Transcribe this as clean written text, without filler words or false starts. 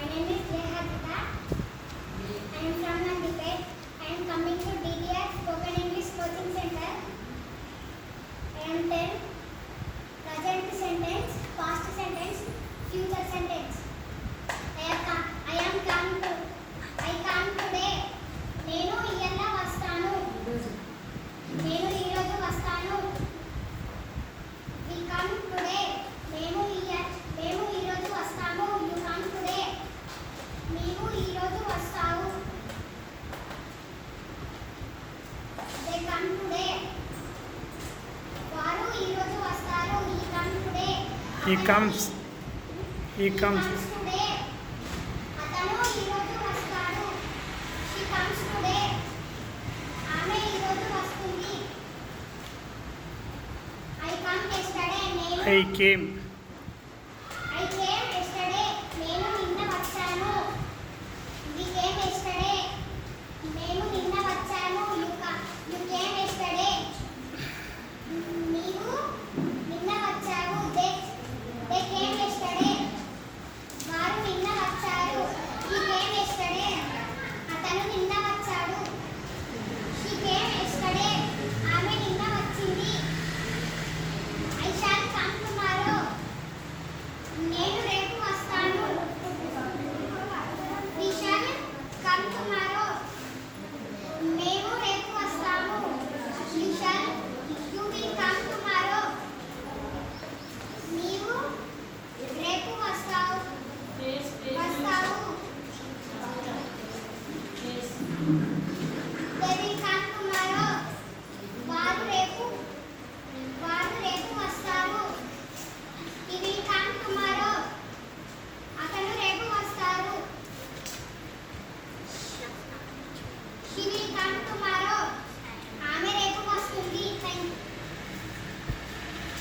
My name is Jayhadita. I am from Nandipet. I am coming to DDR Spoken English Coaching Center. I am 10. Present sentence, past sentence, future sentence. I come today. నేను ఇయ్యాల వస్తాను. నేను ఈ రోజు వస్తాను. We come today. మేము ఈ రోజు వస్తాము. You come today. నీవు ఈ రోజు వస్తావు. They come today. వారు ఈ రోజు వస్తారు. He come today. He comes today. అతను ఈ రోజు వస్తాడు. She comes today. ఆమె ఈ రోజు వస్తుంది. I come yesterday. I came